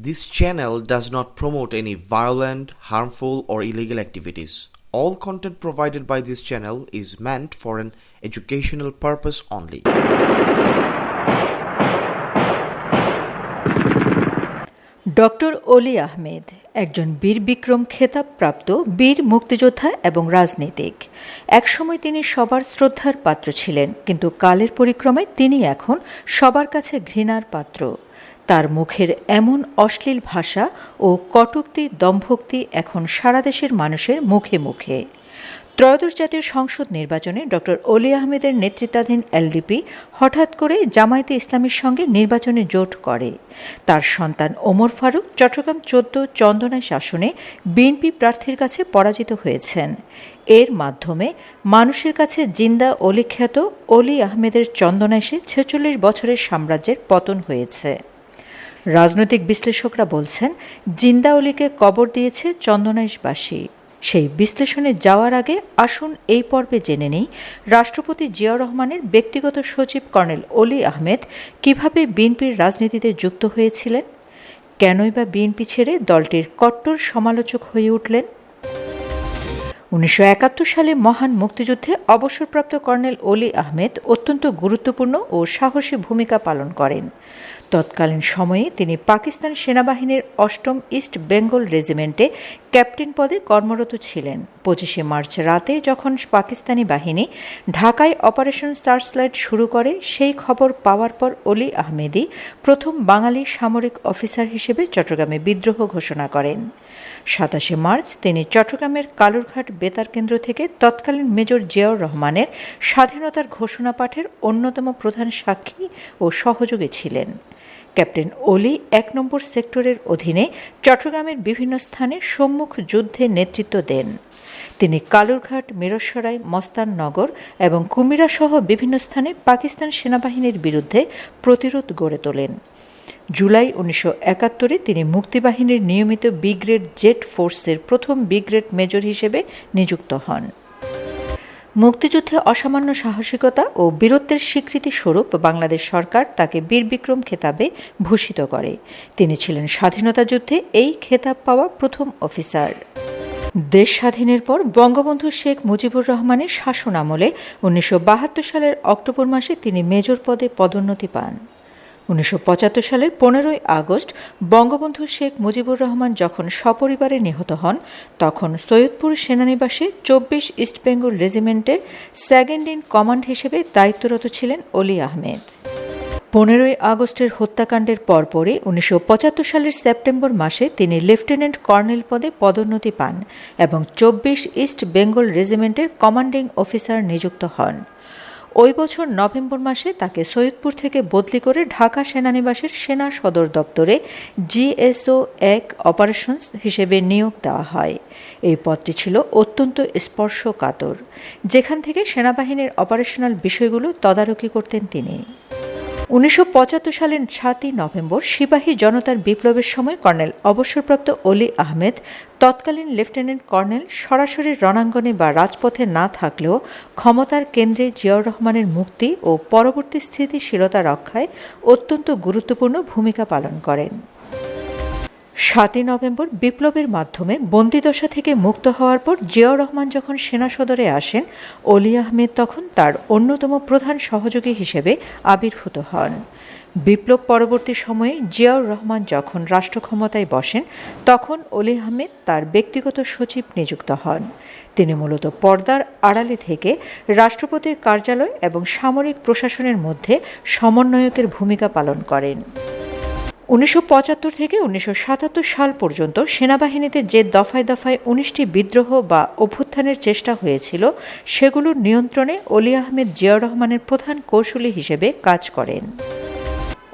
This channel does not promote any violent, harmful, or illegal activities. All content provided by this channel is meant for an educational purpose only. Doctor অলি আহমেদ একজন বীর বিক্রম খেতাবপ্রাপ্ত বীর মুক্তিযোদ্ধা এবং রাজনীতিক। একসময় তিনি সবার শ্রদ্ধার পাত্র ছিলেন, কিন্তু কালের পরিক্রমায় তিনি এখন সবার কাছে ঘৃণার পাত্র। তার মুখের এমন অশ্লীল ভাষা ও কটূক্তি দম্ভোক্তি এখন সারা দেশের মানুষের মুখে মুখে। ত্রয়োদশ জাতীয় সংসদ নির্বাচনে ডক্টর অলি আহমেদের নেতৃত্বাধীন এলডিপি হঠাৎ করে জামায়াতে ইসলামীর সঙ্গে নির্বাচনে জোট করে। তার সন্তান ওমর ফারুক চট্টগ্রাম ১৪ চন্দনাইশ আসনে বিএনপি প্রার্থীর কাছে পরাজিত হয়েছেন। এর মাধ্যমে মানুষের কাছে জিন্দা অলি খ্যাত অলি আহমেদের চন্দনাইশে ৪৬ বছরের সাম্রাজ্যের পতন হয়েছে। রাজনৈতিক বিশ্লেষকরা বলছেন, জিন্দা অলিকে কবর দিয়েছে চন্দনাইশবাসী। সেই বিশ্লেষণে যাওয়ার আগে আসুন এই পর্বে জেনে নেই রাষ্ট্রপতি জিয়াউর রহমানের ব্যক্তিগত সচিব কর্নেল অলি আহমেদ কিভাবে বিএনপির রাজনীতিতে যুক্ত হয়েছিলেন, কেনই বা বিএনপি ছেড়ে দলটির কট্টর সমালোচক হয়ে উঠলেন। ১৯৭১ সালে মহান মুক্তিযুদ্ধে অবসরপ্রাপ্ত কর্নেল অলি আহমেদ অত্যন্ত গুরুত্বপূর্ণ ও সাহসী ভূমিকা পালন করেন। তৎকালীন সময়ে তিনি পাকিস্তান সেনাবাহিনীর ৮ম ইস্ট বেঙ্গল রেজিমেন্টে ক্যাপ্টেন পদে কর্মরত ছিলেন। ২৫শে মার্চ রাতে যখন পাকিস্তানি বাহিনী ঢাকায় অপারেশন সার্চলাইট শুরু করে, সেই খবর পাওয়ার পর অলি আহমেদই প্রথম বাঙালি সামরিক অফিসার হিসেবে চট্টগ্রামে বিদ্রোহ ঘোষণা করেন। ২৭শে মার্চ তিনি চট্টগ্রামের কালুরঘাট বেতার কেন্দ্র থেকে তৎকালীন মেজর জিয়াউর রহমানের স্বাধীনতার ঘোষণা পাঠের অন্যতম প্রধান সাক্ষী ও সহযোগী ছিলেন। ক্যাপ্টেন অলি ১ নম্বর সেক্টরের অধীনে চট্টগ্রামের বিভিন্ন স্থানে সম্মুখ যুদ্ধে নেতৃত্ব দেন। তিনি কালুরঘাট, মিরসরাই, মস্তাননগর এবং কুমিরা সহ বিভিন্ন স্থানে পাকিস্তান সেনাবাহিনীর বিরুদ্ধে প্রতিরোধ গড়ে তোলেন। জুলাই ১৯৭১ তিনি মুক্তিবাহিনীর নিয়মিত বি গ্রেড জেট ফোর্সের প্রথম বি গ্রেড মেজর হিসেবে নিযুক্ত হন। মুক্তিযুদ্ধে অসামান্য সাহসিকতা ও বীরত্বের স্বীকৃতি স্বরূপ বাংলাদেশ সরকার তাকে বীর বিক্রম খেতাবে ভূষিত করে। তিনি ছিলেন স্বাধীনতা যুদ্ধে এই খেতাব পাওয়া প্রথম অফিসার। দেশ স্বাধীনের পর বঙ্গবন্ধু শেখ মুজিবুর রহমানের শাসন আমলে ১৯৭২ সালের অক্টোবর মাসে তিনি মেজর পদে পদোন্নতি পান। ১৯৭৫ সালের ১৫ই আগস্ট বঙ্গবন্ধু শেখ মুজিবুর রহমান যখন সপরিবারে নিহত হন, তখন সৈয়দপুর সেনানিবাসে ২৪ ইস্ট বেঙ্গল রেজিমেন্টের সেকেন্ড ইন কমান্ড হিসেবে দায়িত্বরত ছিলেন অলি আহমেদ। ১৫ই আগস্টের হত্যাকাণ্ডের পরপরই ১৯৭৫ সালের সেপ্টেম্বর মাসে তিনি লেফটেন্যান্ট কর্নেল পদে পদোন্নতি পান এবং ২৪ ইস্ট বেঙ্গল রেজিমেন্টের কমান্ডিং অফিসার নিযুক্ত হন। ওই বছর নভেম্বর মাসে তাকে সৈয়দপুর থেকে বদলি করে ঢাকা সেনানিবাসের সেনা সদর দপ্তরে জিএসও ১ অপারেশনস হিসেবে নিয়োগ দেওয়া হয়। এই পদটি ছিল অত্যন্ত স্পর্শকাতর, যেখান থেকে সেনাবাহিনীর অপারেশনাল বিষয়গুলো তদারকি করতেন তিনি। ১৯৭৫ সালের ৭ই নভেম্বর সিপাহী জনতার বিপ্লবের সময় কর্নেল অবসরপ্রাপ্ত অলি আহমেদ তৎকালীন লেফটেন্যান্ট কর্নেল সরাসরি রণাঙ্গনে বা রাজপথে না থাকলেও ক্ষমতার কেন্দ্রে জিয়াউর রহমানের মুক্তি ও পরবর্তী স্থিতিশীলতা রক্ষায় অত্যন্ত গুরুত্বপূর্ণ ভূমিকা পালন করেন। ৭ই নভেম্বর বিপ্লবের মাধ্যমে বন্দিদশা থেকে মুক্ত হওয়ার পর জিয়াউর রহমান যখন সেনা সদরে আসেন, অলি আহমেদ তখন তার অন্যতম প্রধান সহযোগী হিসেবে আবির্ভূত হন। বিপ্লব পরবর্তী সময়ে জিয়াউর রহমান যখন রাষ্ট্র ক্ষমতায় বসেন, তখন অলি আহমেদ তার ব্যক্তিগত সচিব নিযুক্ত হন। তিনি মূলত পর্দার আড়ালে থেকে রাষ্ট্রপতির কার্যালয় এবং সামরিক প্রশাসনের মধ্যে সমন্বয়কের ভূমিকা পালন করেন। ১৯৭৫ থেকে ১৯৭৭ সাল পর্যন্ত সেনাবাহিনীতে যে দফায় দফায় ১৯টি বিদ্রোহ বা অভ্যুত্থানের চেষ্টা হয়েছিল, সেগুলোর নিয়ন্ত্রণে অলি আহমেদ জিয়াউর রহমানের প্রধান কৌশলী হিসেবে কাজ করেন।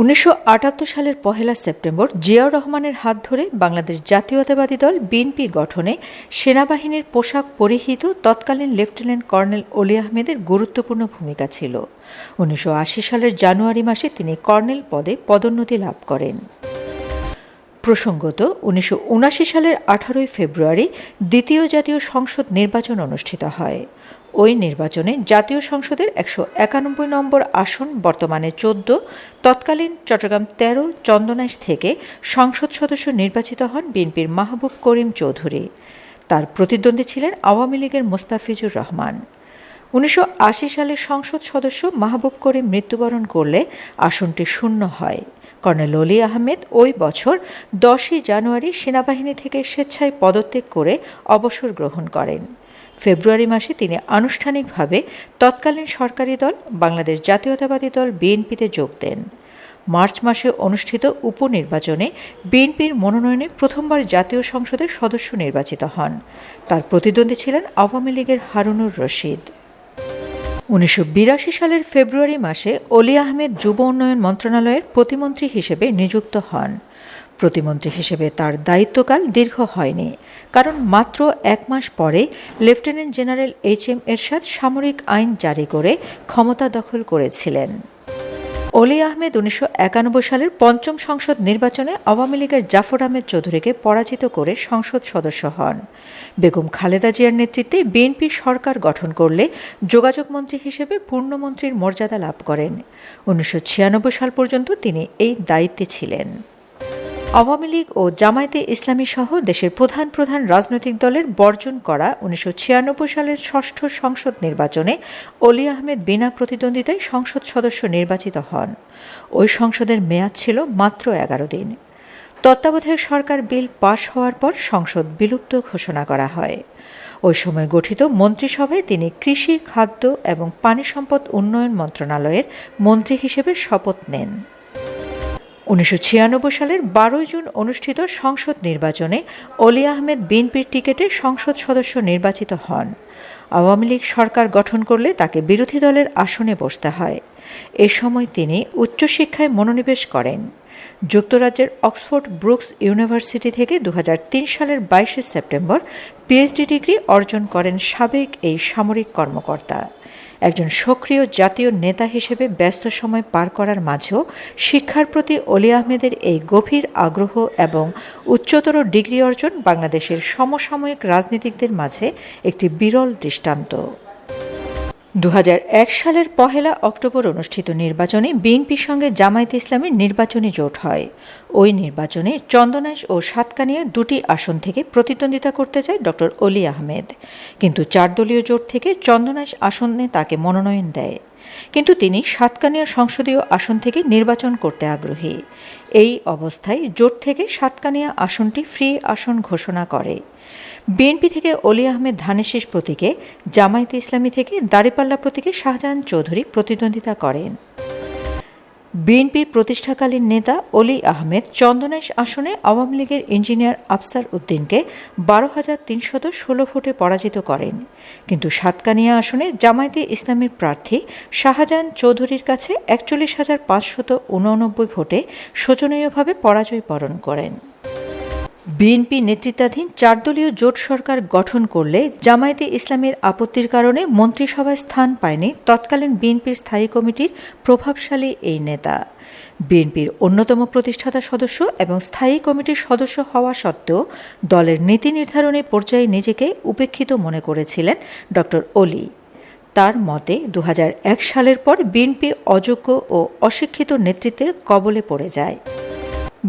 ১৯৭৮ সালের ১ সেপ্টেম্বর জিয়াউর রহমানের হাত ধরে বাংলাদেশ জাতীয়তাবাদী দল বিএনপি গঠনে সেনাবাহিনীর পোশাক পরিহিত তৎকালীন লেফটেন্যান্ট কর্নেল অলি আহমেদের গুরুত্বপূর্ণ ভূমিকা ছিল। ১৯৮০ সালের জানুয়ারি মাসে তিনি কর্নেল পদে পদোন্নতি লাভ করেন। প্রসঙ্গত, ১৯৭৯ সালের ১৮ ফেব্রুয়ারি দ্বিতীয় জাতীয় সংসদ নির্বাচন অনুষ্ঠিত হয়। ওই নির্বাচনে জাতীয় সংসদের 191 নম্বর আসন, বর্তমানে 14, তৎকালীন চট্টগ্রাম 13 চন্দনাইশ থেকে সংসদ সদস্য নির্বাচিত হন বিএনপির মাহবুব করিম চৌধুরী। তার প্রতিদ্বন্দ্বী ছিলেন আওয়ামী লীগের মোস্তাফিজুর রহমান। 1980 সালে সংসদ সদস্য মাহবুব করিম মৃত্যুবরণ করলে আসনটি শূন্য হয়। কর্নেল অলি আহমেদ ওই বছর 10 জানুয়ারি সেনাবাহিনী থেকে স্বেচ্ছায় পদত্যাগ করে অবসর গ্রহণ করেন। ফেব্রুয়ারি মাসে তিনি আনুষ্ঠানিকভাবে তৎকালীন সরকারি দল বাংলাদেশ জাতীয়তাবাদী দল বিএনপিতে যোগ দেন। মার্চ মাসে অনুষ্ঠিত উপনির্বাচনে বিএনপির মনোনয়নে প্রথমবার জাতীয় সংসদের সদস্য নির্বাচিত হন। তার প্রতিদ্বন্দ্বী ছিলেন আওয়ামী লীগের হারুনুর রশিদ। 1982 সালের ফেব্রুয়ারি মাসে অলি আহমেদ যুব উন্নয়ন মন্ত্রণালয়ের প্রতিমন্ত্রী হিসেবে নিযুক্ত হন। প্রতিমন্ত্রী হিসেবে তার দায়িত্বকাল দীর্ঘ হয়নি, কারণ মাত্র 1 মাস পরে লেফটেন্যান্ট জেনারেল HM এরশাদ সামরিক আইন জারি করে ক্ষমতা দখল করেছিলেন। অলি আহমেদ 1991 সালের পঞ্চম সংসদ নির্বাচনে আওয়ামী লীগের জাফর আহমেদ চৌধুরীকে পরাজিত করে সংসদ সদস্য হন। বেগম খালেদা জিয়ার নেতৃত্বে বিএনপি সরকার গঠন করলে যোগাযোগ মন্ত্রী হিসেবে পূর্ণমন্ত্রীর মর্যাদা লাভ করেন। 1996 সাল পর্যন্ত তিনি এই দায়িত্বে ছিলেন। আওয়ামী লীগ ও জামায়াতে ইসলামী সহ দেশের প্রধান প্রধান রাজনৈতিক দলের বর্জন করা 1996 সালের ষষ্ঠ সংসদ নির্বাচনে অলি আহমেদ বিনা প্রতিদ্বন্দ্বিতায় সংসদ সদস্য নির্বাচিত হন। ওই সংসদের মেয়াদ ছিল মাত্র 11 দিন। তত্ত্বাবধায়ক সরকার বিল পাশ হওয়ার পর সংসদ বিলুপ্ত ঘোষণা করা হয়। ওই সময় গঠিত মন্ত্রিসভায় তিনি কৃষি, খাদ্য এবং পানি সম্পদ উন্নয়ন মন্ত্রণালয়ের মন্ত্রী হিসেবে শপথ নেন। 1996 সালের 12 জুন অনুষ্ঠিত সংসদ নির্বাচনে অলি আহমেদ বিএনপির টিকেটে সংসদ সদস্য নির্বাচিত হন। আওয়ামী লীগ সরকার গঠন করলে তাকে বিরোধী দলের আসনে বসতে হয়। এ সময় তিনি উচ্চশিক্ষায় মনোনিবেশ করেন। যুক্তরাজ্যের অক্সফোর্ড ব্রুকস ইউনিভার্সিটি থেকে 2003 সালের 22 সেপ্টেম্বর PhD ডিগ্রি অর্জন করেন সাবেক এই সামরিক কর্মকর্তা। একজন সক্রিয় জাতীয় নেতা হিসেবে ব্যস্ত সময় পার করার মাঝেও শিক্ষার প্রতি অলি আহমেদের এই গভীর আগ্রহ এবং উচ্চতর ডিগ্রি অর্জন বাংলাদেশের সমসাময়িক রাজনীতিকদের মাঝে একটি বিরল দৃষ্টান্ত। 2001 সালের 1 অক্টোবর অনুষ্ঠিত নির্বাচনে বিএনপির সঙ্গে জামায়াতে ইসলামীর নির্বাচনী জোট হয়। ওই নির্বাচনে চন্দনাইশ ও সাতকানিয়া 2টি আসন থেকে প্রতিদ্বন্দ্বিতা করতে চায় ডক্টর অলি আহমেদ, কিন্তু 4 দলীয় জোট থেকে চন্দনাইশ আসনে তাকে মনোনয়ন দেয়। কিন্তু তিনি সাতকানিয়া সংসদীয় আসন থেকে নির্বাচন করতে আগ্রহী। এই অবস্থায় জোট থেকে সাতকানিয়া আসনটি ফ্রি আসন ঘোষণা করে। বিএনপি থেকে অলি আহমেদ ধানের প্রতীকে, জামায়াতে ইসলামী থেকে দাঁড়িপাল্লা প্রতীকে শাহজাহান চৌধুরী প্রতিদ্বন্দ্বিতা করেন। বিএনপির প্রতিষ্ঠাকালীন নেতা অলি আহমেদ চন্দনাইশ আসনে আওয়ামী লীগের ইঞ্জিনিয়ার আফসার উদ্দিনকে 12,316 ভোটে পরাজিত করেন, কিন্তু সাতকানিয়া আসনে জামায়াতে ইসলামীর প্রার্থী শাহজাহান চৌধুরীর কাছে 41,589 ভোটে শোচনীয়ভাবে পরাজয় বরণ করেন। বিএনপি নেতৃত্বাধীন 4 দলীয় জোট সরকার গঠন করলে জামায়াতে ইসলামীর আপত্তির কারণে মন্ত্রিসভায় স্থান পায়নি তৎকালীন বিএনপির স্থায়ী কমিটির প্রভাবশালী এই নেতা। বিএনপির অন্যতম প্রতিষ্ঠাতা সদস্য এবং স্থায়ী কমিটির সদস্য হওয়া সত্ত্বেও দলের নীতি নির্ধারণী পর্যায়ে নিজেকে উপেক্ষিত মনে করেছিলেন ডক্টর অলি। তার মতে 2001 সালের পর বিএনপি অযোগ্য ও অশিক্ষিত নেতৃত্বের কবলে পড়ে যায়।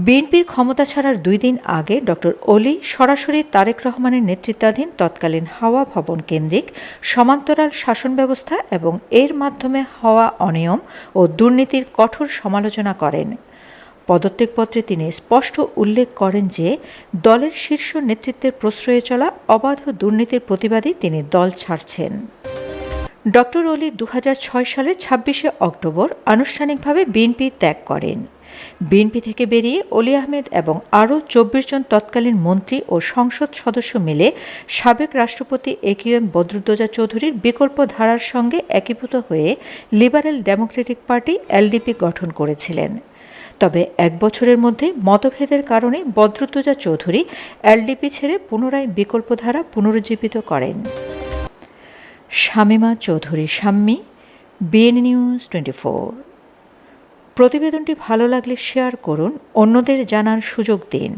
বিএনপির ক্ষমতা ছাড়ার 2 দিন আগে ডক্টর অলি সরাসরি তারেক রহমানের নেতৃত্বাধীন তৎকালীন হাওয়া ভবন কেন্দ্রিক সমান্তরাল শাসন ব্যবস্থা এবং এর মাধ্যমে হওয়া অনিয়ম ও দুর্নীতির কঠোর সমালোচনা করেন। পদত্যাগপত্রে তিনি স্পষ্ট উল্লেখ করেন যে দলের শীর্ষ নেতৃত্বের প্রশ্রয়ে চলা অবাধ দুর্নীতির প্রতিবাদে তিনি দল ছাড়ছেন। ডক্টর অলি 2006 সালের 26 অক্টোবর আনুষ্ঠানিকভাবে বিএনপি ত্যাগ করেন। বিএনপি থেকে বেরিয়ে অলি আহমেদ এবং আরও 24 জন তৎকালীন মন্ত্রী ও সংসদ সদস্য মিলে সাবেক রাষ্ট্রপতি AQM বদরুদ্দোজা চৌধুরীর বিকল্প ধারার সঙ্গে একীভূত হয়ে লিবারেল ডেমোক্রেটিক পার্টি LDP গঠন করেছিলেন। তবে 1 বছরের মধ্যে মতভেদের কারণে বদরুদ্দোজা চৌধুরী LDP ছেড়ে পুনরায় বিকল্প ধারা পুনরুজ্জীবিত করেন। Shamima Chowdhury Shammi, BN news 24। প্রতিবেদনটি ভালো লাগলে শেয়ার করুন, অন্যদের জানার সুযোগ দিন।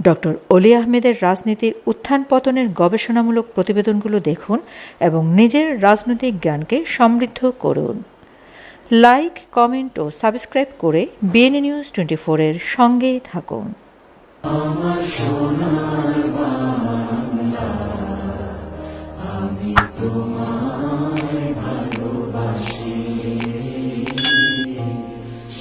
ডক্টর অলি আহমেদের রাজনীতির উত্থান পতনের গবেষণামূলক প্রতিবেদনগুলো দেখুন এবং নিজের রাজনৈতিক জ্ঞানকে সমৃদ্ধ করুন। লাইক, কমেন্ট ও সাবস্ক্রাইব করে বিএনএ নিউজ 24 এর সঙ্গেই থাকুন।